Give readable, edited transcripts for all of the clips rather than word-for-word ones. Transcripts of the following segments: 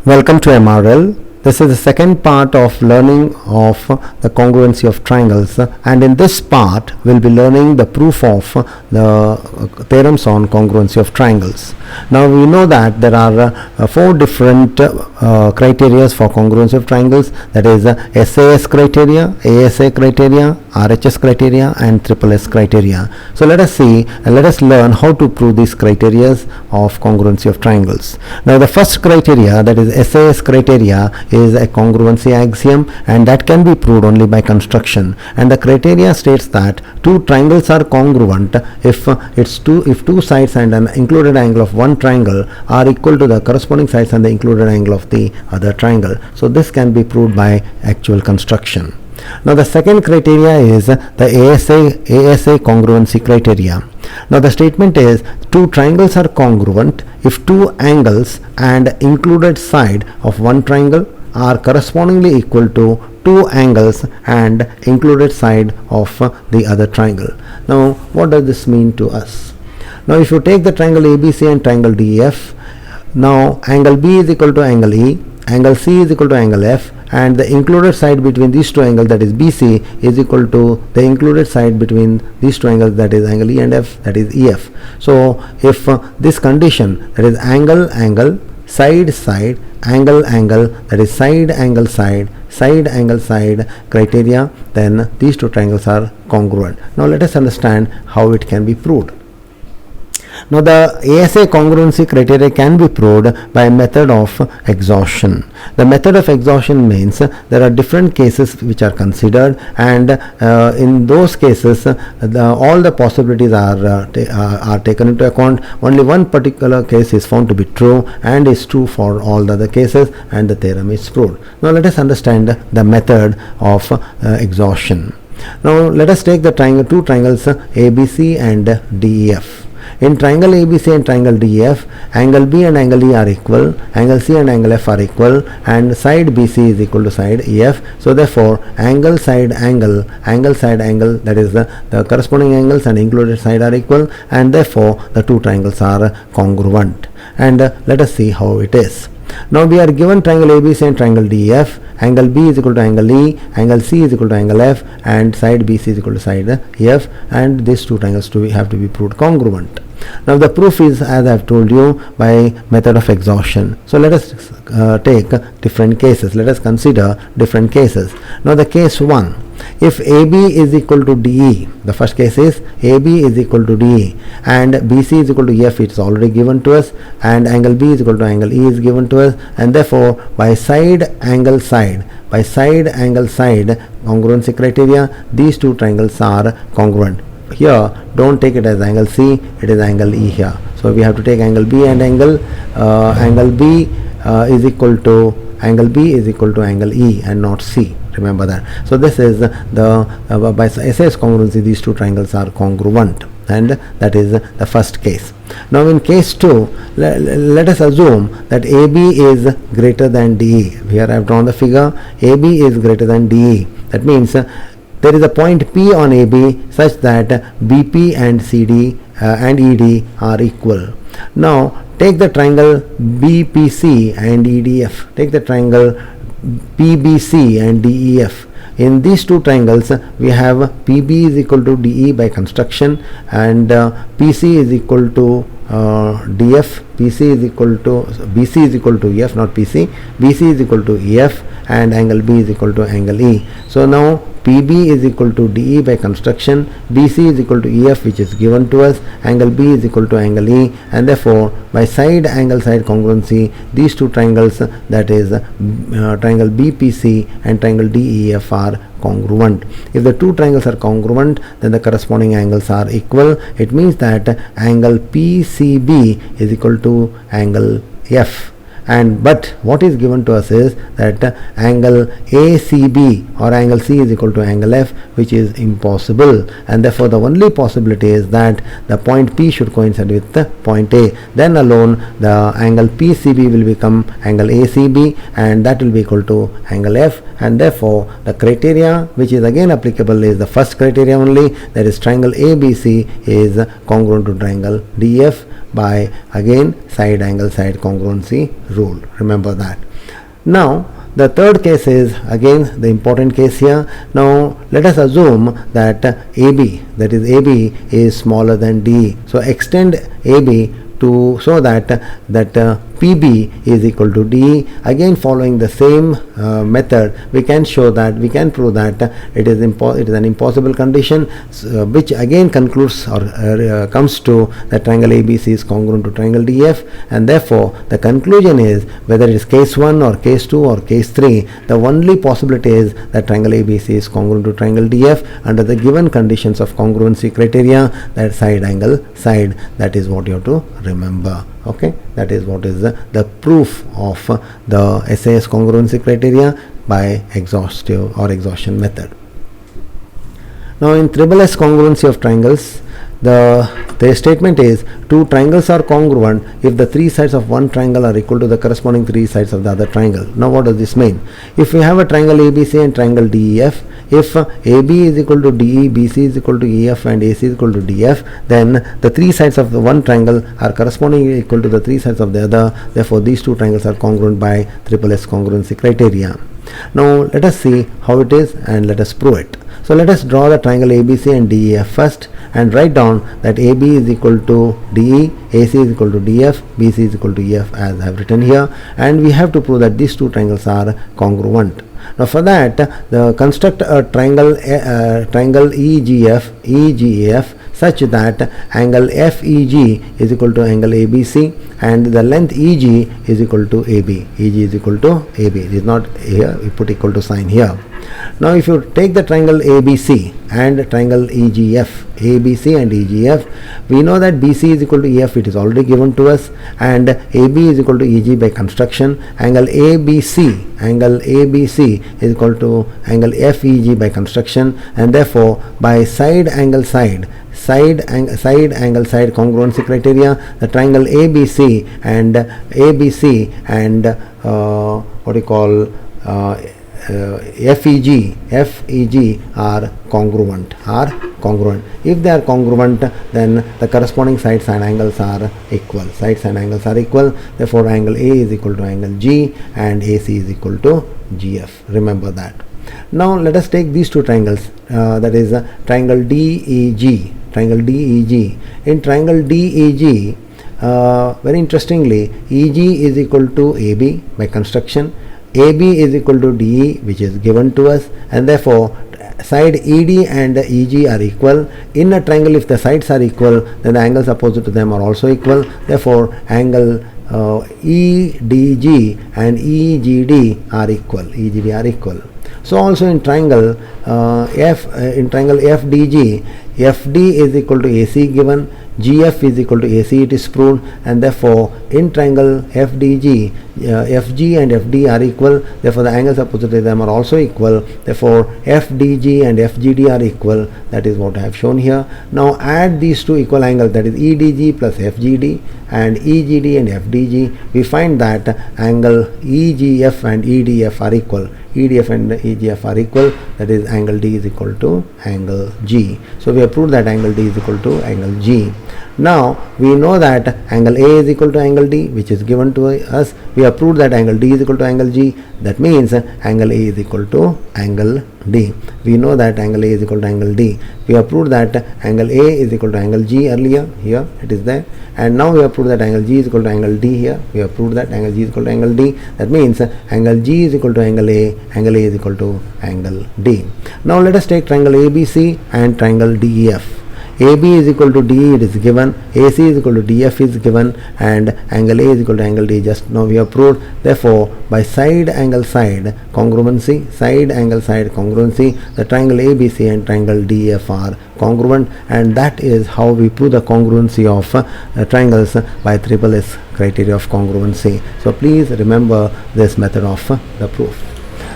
Welcome to MRL. This is the second part of learning of the congruency of triangles, and in this part we'll be learning the proof of the theorems on congruency of triangles. Now we know that there are four different criteria for congruency of triangles, that is SAS criteria, ASA criteria, RHS criteria and SSS criteria. So let us learn how to prove these criteria of congruency of triangles. Now the first criteria, that is SAS criteria, is a congruency axiom, and that can be proved only by construction. And the criteria states that two triangles are congruent if two sides and an included angle of one triangle are equal to the corresponding sides and the included angle of the other triangle. So this can be proved by actual construction. Now the second criteria is the ASA congruency criteria. Now the statement is two triangles are congruent if two angles and included side of one triangle are correspondingly equal to two angles and included side of the other triangle. Now what does this mean to us? Now if you take the triangle ABC and triangle DEF, now angle B is equal to angle E, angle C is equal to angle F, and the included side between these two angles, that is BC, is equal to the included side between these two angles, that is angle E and F, that is EF. So if this condition, that is angle side angle, that is side angle side criteria, then these two triangles are congruent. Now let us understand how it can be proved. Now the ASA congruency criteria can be proved by a method of exhaustion. The method of exhaustion means there are different cases which are considered, and in those cases all the possibilities are taken into account. Only one particular case is found to be true and is true for all the other cases, and the theorem is proved. Now let us understand the method of exhaustion. Now let us take the two triangles ABC and DEF. In triangle ABC and triangle DEF, angle B and angle E are equal, angle C and angle F are equal, and side BC is equal to side EF. So therefore angle side angle, that is the corresponding angles and included side are equal, and therefore the two triangles are congruent. And let us see how it is. Now we are given triangle ABC and triangle DEF. Angle B is equal to angle E, angle C is equal to angle F, and side BC is equal to side EF, and these two triangles have to be proved congruent. Now the proof is, as I have told you, by method of exhaustion. So let us take different cases. Let us consider different cases. Now the case 1, if AB is equal to DE, the first case is AB is equal to DE and BC is equal to F, it's already given to us, and angle B is equal to angle E is given to us, and therefore by side angle side congruency criteria, these two triangles are congruent. Here don't take it as angle C, it is angle E here. So we have to take angle B, and angle B is equal to angle E and not C. Remember that. So this is by SAS congruency, these two triangles are congruent, and that is the first case. Now in case 2, let us assume that AB is greater than DE. Here I have drawn the figure. AB is greater than DE. That means there is a point P on AB such that BP and CD and ED are equal. Now take the triangle BPC and EDF. Take the triangle PBC and DEF. In these two triangles we have PB is equal to DE by construction, and PC is equal to DF, BC is equal to EF, not PC, BC is equal to EF, and angle B is equal to angle E. So now PB is equal to DE by construction, BC is equal to EF, which is given to us, angle B is equal to angle E, and therefore by side angle side congruency, these two triangles, that is triangle BPC and triangle DEF, are congruent. If the two triangles are congruent, then the corresponding angles are equal. It means that angle PCB is equal to angle F. But what is given to us is that angle ACB or angle C is equal to angle F, which is impossible, and therefore the only possibility is that the point P should coincide with the point A. Then alone the angle PCB will become angle ACB, and that will be equal to angle F, and therefore the criteria which is again applicable is the first criteria only, that is triangle ABC is congruent to triangle DF by again side angle side congruency rule. Remember that. Now the third case is again the important case here. Now let us assume that AB, that is AB, is smaller than DE. So extend AB to so that PB is equal to DE. Again, following the same method, we can prove that it is an impossible condition, which again concludes or comes to that triangle ABC is congruent to triangle DF, and therefore the conclusion is whether it is case 1 or case 2 or case 3, the only possibility is that triangle ABC is congruent to triangle DF under the given conditions of congruency criteria, that side angle side. That is what you have to remember. Okay, that is what is the proof of the SAS congruency criteria by exhaustive or exhaustion method. Now in SSS congruency of triangles, the statement is two triangles are congruent if the three sides of one triangle are equal to the corresponding three sides of the other triangle. Now what does this mean? If we have a triangle ABC and triangle DEF, if AB is equal to DE, BC is equal to EF and AC is equal to DF, then the three sides of the one triangle are correspondingly equal to the three sides of the other. Therefore these two triangles are congruent by SSS congruency criteria. Now let us see how it is and let us prove it. So let us draw the triangle ABC and DEF first and write down that AB is equal to DE, AC is equal to DF, BC is equal to EF as I have written here, and we have to prove that these two triangles are congruent. Now for that, construct a triangle EGF such that angle FEG is equal to angle ABC and the length EG is equal to AB. EG is equal to AB. It is not here, we put equal to sign here. Now if you take the triangle ABC and triangle EGF, ABC and EGF, we know that BC is equal to EF, it is already given to us, and AB is equal to EG by construction. Angle ABC is equal to angle FEG by construction, and therefore by side angle side congruency criteria, the triangle ABC and FEG are congruent. If they are congruent, then the corresponding sides and angles are equal. Therefore angle A is equal to angle G and AC is equal to GF. Remember that. Now let us take these two triangles, that is triangle DEG. In triangle DEG, very interestingly, EG is equal to AB by construction, AB is equal to DE, which is given to us, and therefore side ED and EG are equal. In a triangle, if the sides are equal, then the angles opposite to them are also equal. Therefore angle EDG and EGD are equal. So also in triangle FDG, FD is equal to AC given, GF is equal to AC, it is proved, and therefore in triangle FDG, FG and FD are equal, therefore the angles opposite to them are also equal, therefore FDG and FGD are equal. That is what I have shown here. Now add these two equal angles, that is EDG plus FGD and EGD and FDG, we find that angle EGF and EDF are equal. EDF and EGF are equal, that is angle D is equal to angle G. So we have proved that angle D is equal to angle G. Now we know that angle A is equal to angle D, which is given to us. We have proved that angle D is equal to angle G. That means angle A is equal to angle D. We know that angle A is equal to angle D. We have proved that angle A is equal to angle G earlier, here it is there, and now we have proved that angle G is equal to angle D here. We have proved that angle G is equal to angle D. That means angle G is equal to angle A is equal to angle D. Now let us take triangle ABC and triangle DEF. AB is equal to DE, it is given, AC is equal to DF is given, and angle A is equal to angle D, just now we have proved. Therefore by side angle side congruency, the triangle ABC and triangle DEF are congruent, and that is how we prove the congruency of triangles by SSS criteria of congruency. So please remember this method of the proof.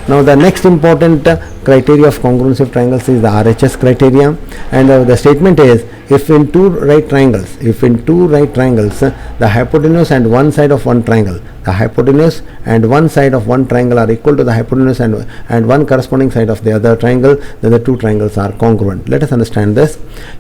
Now the next important criteria of congruency of triangles is the RHS criteria, and the statement is if in two right triangles the hypotenuse and one side of one triangle are equal to the hypotenuse and one corresponding side of the other triangle, then the two triangles are congruent. Let us understand this.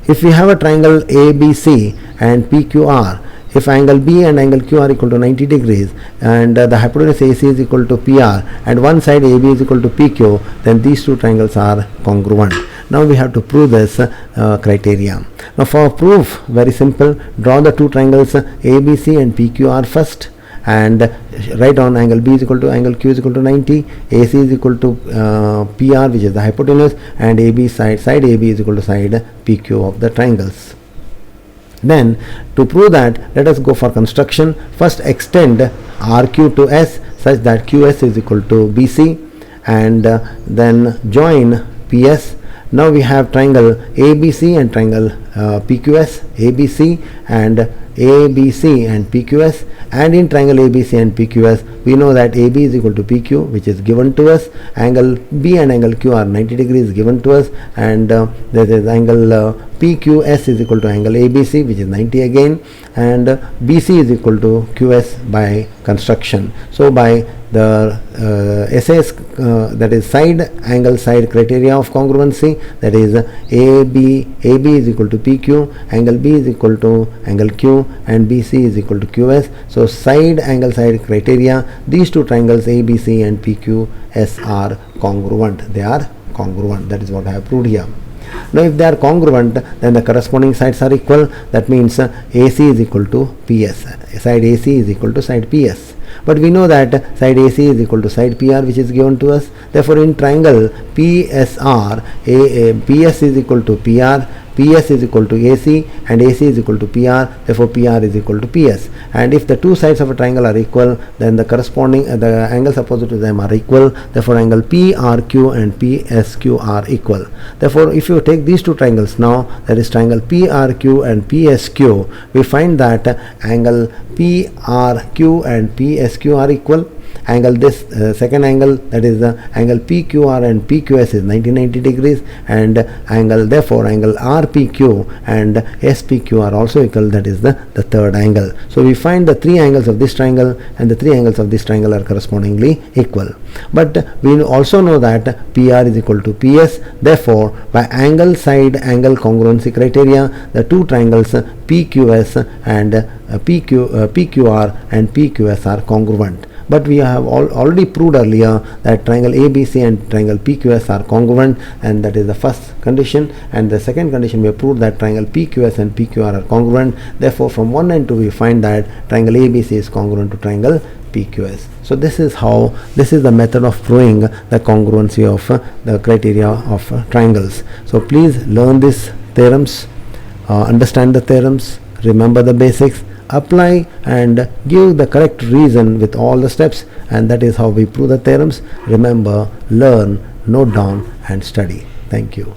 If we have a triangle ABC and PQR, if angle B and angle Q are equal to 90 degrees and the hypotenuse AC is equal to PR and one side AB is equal to PQ, then these two triangles are congruent. Now we have to prove this criteria. Now for proof, very simple, draw the two triangles ABC and PQR first, and write on angle B is equal to angle Q is equal to 90, AC is equal to PR, which is the hypotenuse, and AB side AB is equal to side PQ of the triangles. Then to prove that, let us go for construction. First extend RQ to S such that QS is equal to BC, and then join PS. Now we have triangle ABC and triangle PQS, ABC and PQS, and in triangle ABC and PQS we know that AB is equal to PQ, which is given to us. Angle B and angle Q are 90 degrees given to us, and there is angle PQS is equal to angle ABC, which is 90 again, and BC is equal to QS by construction. So by the SAS, that is side angle side criteria of congruency, that is AB is equal to PQ, angle B is equal to angle Q, and BC is equal to QS. So side angle side criteria, these two triangles ABC and PQS are congruent. They are congruent. That is what I have proved here. Now if they are congruent, then the corresponding sides are equal. That means AC is equal to PS. Side AC is equal to side PS. But we know that side AC is equal to side PR, which is given to us. Therefore in triangle PSR, PS is equal to PR, PS is equal to AC, and AC is equal to PR. Therefore PR is equal to PS. And if the two sides of a triangle are equal, then the corresponding the angles opposite to them are equal. Therefore angle PRQ and PSQ are equal. Therefore if you take these two triangles now, that is triangle PRQ and PSQ, we find that angle PRQ and PSQ are equal. Angle this second angle, that is the angle PQR and PQS, is 90 degrees, and angle therefore angle RPQ and SPQ are also equal, that is the third angle. So we find the three angles of this triangle and the three angles of this triangle are correspondingly equal. But we also know that PR is equal to PS. Therefore by angle side angle congruency criteria, the two triangles PQS and PQR and PQS are congruent. But we have already proved earlier that triangle ABC and triangle PQS are congruent, and that is the first condition. And the second condition, we have proved that triangle PQS and PQR are congruent. Therefore from 1 and 2 we find that triangle ABC is congruent to triangle PQS. So this is the method of proving the congruency of the criteria of triangles. So please learn these theorems, understand the theorems, remember the basics, apply and give the correct reason with all the steps, and that is how we prove the theorems. Remember, learn, note down and study. Thank you.